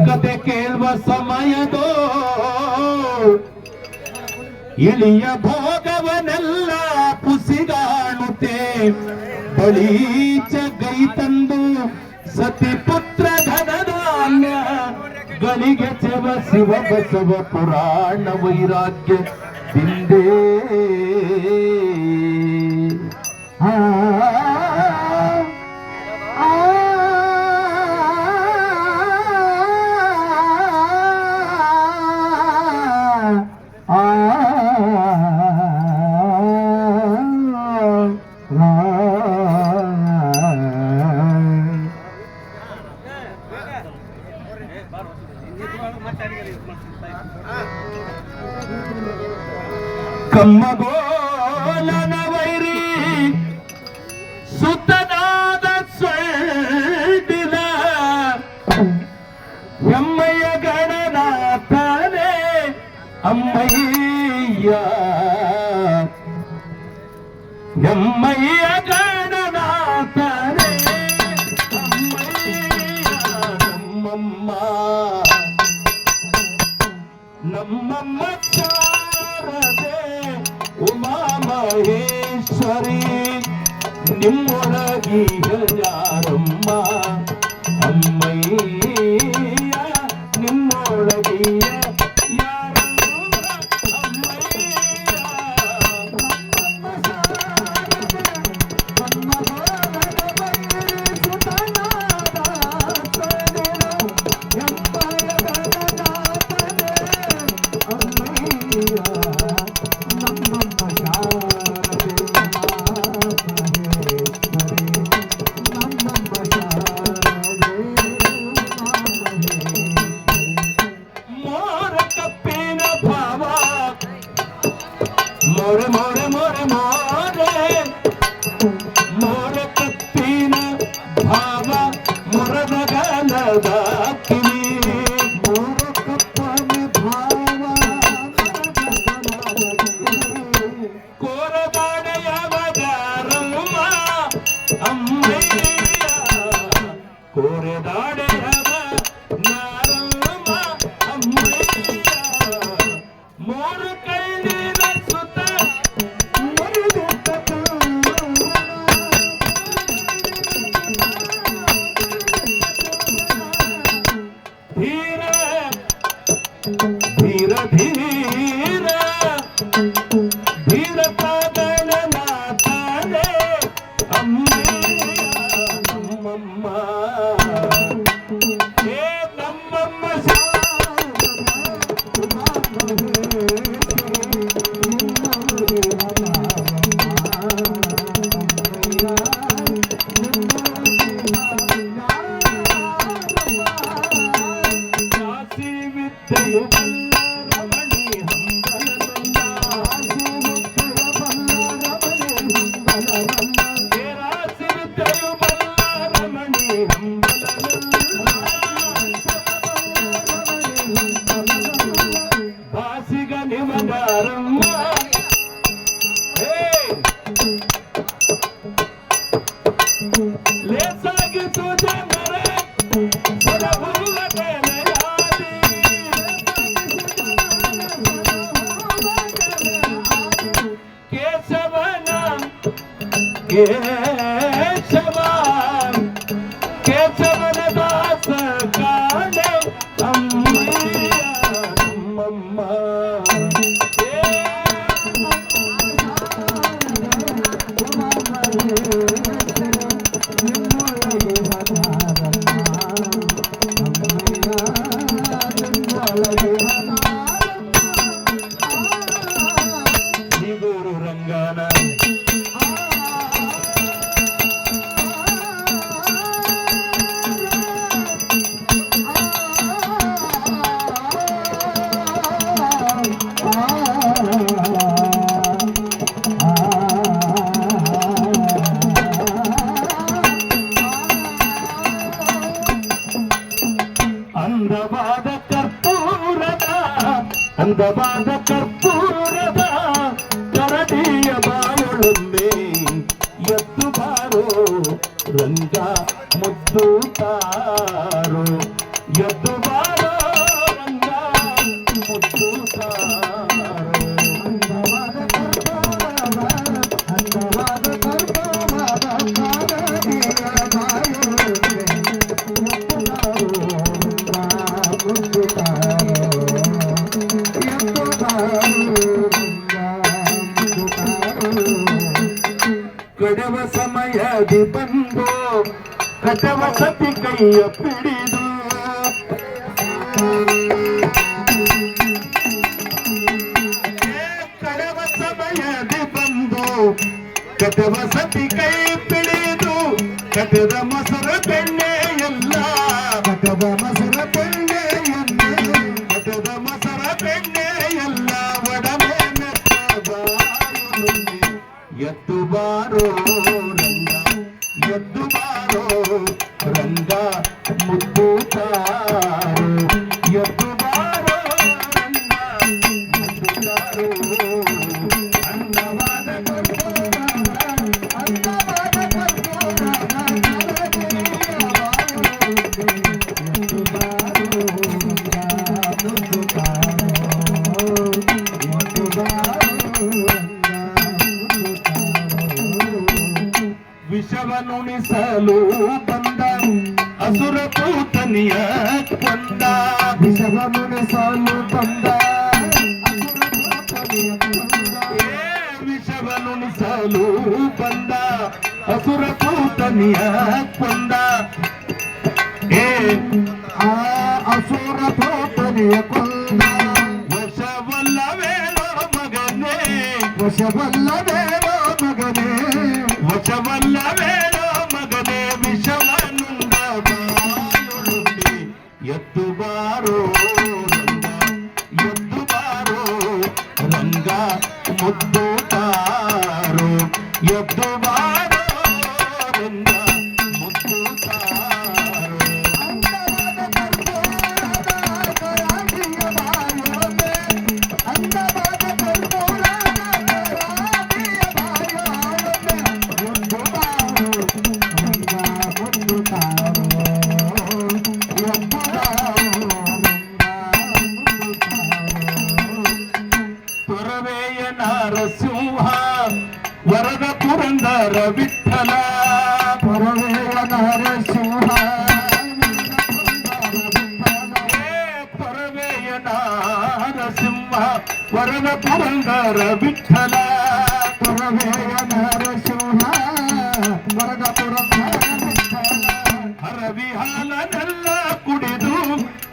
ಕತೆ ಕೇಳುವ ಸಮಯದೋ ಇಳಿಯ ಭೋಗವನೆಲ್ಲ ಪುಸಿಗಾಣುತ್ತೆ ಬಳೀಚ ಗೈ ತಂದು ಸತಿ ಪುತ್ರ ಧನಧಾನ್ಯ ಗಳಿಗೆ ಚೆವ ಶಿವ ಬಸವ ಪುರಾಣ ವೈರಾಗ್ಯ ಬಿಂದೇ ಕಮ್ಮಗೋಲನ ವೈರಿ ಸುತ್ತನಾದ ಸ್ವಂಡಿನ ಎಮ್ಮಯ್ಯ ಗಣನಾಥನೇ ಅಮ್ಮಯ್ಯ ಎಮ್ಮಯ್ಯ ಗಣನಾಥನೇ ಅಮ್ಮಯ್ಯ ನಮ್ಮಮ್ಮ ನಮ್ಮಮ್ಮ ಶಾರದೆ ಉಮಾ ಮಹೇಶ್ವರಿ ನಿಮ್ಮೊಳಗಿಯ ಯಾರಮ್ಮ ಅಮ್ಮಯ್ಯ ನಿಮ್ಮೊಳಗಿಯ ಯಾರಮ್ಮ ಅಮ್ಮಯ್ಯ ನಮ್ಮಮ್ಮ ಶಾರದೆ ಸುತನಾದ ಸರಿನ ಎಮ್ಮಯ್ಯ ಗಣನಾಥನೇ ಅಮ್ಮಯ್ಯ मोरे मोरे मोरे मोरे मोरे कत्तीन भाव मोरद गलद किनी मोरे कत्तीन भाव कोरदाडयव गारम्म अम्मಯ್ಯ कोरदाडयव नारम्म अम्मಯ್ಯ मोर धीर धीर धीर गणनाथने अम्मಯ್ಯ ನಮ್ಮಮ್ಮ ಹೇ ನಮ್ಮಮ್ಮ ಬಾಸಿಗ ನಿಮಗಾರಮ್ಮ ಲೇಸಾಗಿತು ಜನರ ಕೇಶವನ ಕೇಶವ ಕೇಶವನ ದಾಸ ಕಾಣೆ ಅಮ್ಮಯ್ಯ ನಮ್ಮಮ್ಮ ಗುರು ರಂಗನ ಅಂದವಾದ ಕರ್ಪೂರದ ಕರಡಿಯ ಬಾಯೊಳೊಮ್ಮೆ ಎದ್ದು ಬಾರೋ ರಂಗ ಮುದ್ದು ತಾರೋ ಎದ್ದು ಕಟವಸತಿ ಕೈಯ ಪಿಡಿದು ಕಡವ ಸಮಯದಿ ಬಂದು ಕಟವಸತಿ ಕೈ ಪಿಡಿದು ಕಟದ ಮೊಸರ ಬೆಣ್ಣೆ ಎಲ್ಲ ಕಟದ ಮೊಸರ ಬೆಣ್ಣೆ ಕಟದ ಮೊಸರ ಬೆಣ್ಣೆ ಎಲ್ಲ ಒಡನೆ ಎದ್ದು ಬಾರೋ ರಂಗ ಎದ್ದು ಬಾರೋ ರಂಗ ಮುದ್ದು ತಾರೋ ಎದ್ದು ಬಾರೋ ರಂಗ ಮುದ್ದು ತಾರೋ ಅನ್ನವಾದ ವಿಷವನುಣಿಸಲು ಬಂದ ಅಸುರ ಪೂತನಿಯ ಕೊಂದ ವಿಷವನುಣಿಸಲು ಬಂದ ವಿಷವನುಣಿಸಲು ಬಂದ ಅಸುರ ಪೂತನಿಯ ಕೊಂದ ಆ ಅಸುರ ಪೂತನಿಯ ಕೊಂದ ವಶವಲ್ಲವೇನೋ ಮಗನೇ ವಶವಲ್ಲವೇನೋ ಮಗನೇ ವಶವಲ್ಲವೇನೋ ಮಗನೇ ವಿಷವನುಂಡ ಬಾಯುಳುಂಡಿ ಎದ್ದು ಬಾರೋ ರಂಗ ಎದ್ದು ಬಾರೋ ರಂಗ ಮುದ್ದು ತಾರೋ ಎದ್ದು ಬಾರೋ ರಂಗ ಮುದ್ದು ತಾರೋ ತೊರವೆಯ ನರಸಿಂಹ ವರದ ಪುರಂದರ ವಿಠಲ ತೊರವೆಯ ನರಸಿಂಹ ತೊರವೆಯ ನರಸಿಂಹ ವರದ ಪುರಂದರ ವಿಠಲ ತೊರವೆಯ ನರಸಿಂಹ ವರದ ಪುರಂದರ ವಿಠಲ ಹರವಿಹಾಲನೆಲ್ಲ ಕುಡಿದು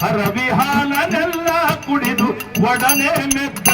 ಹರವಿಹಾಲನೆಲ್ಲ ಕುಡಿದು ಒಡನೆ ಮೆದ್ದ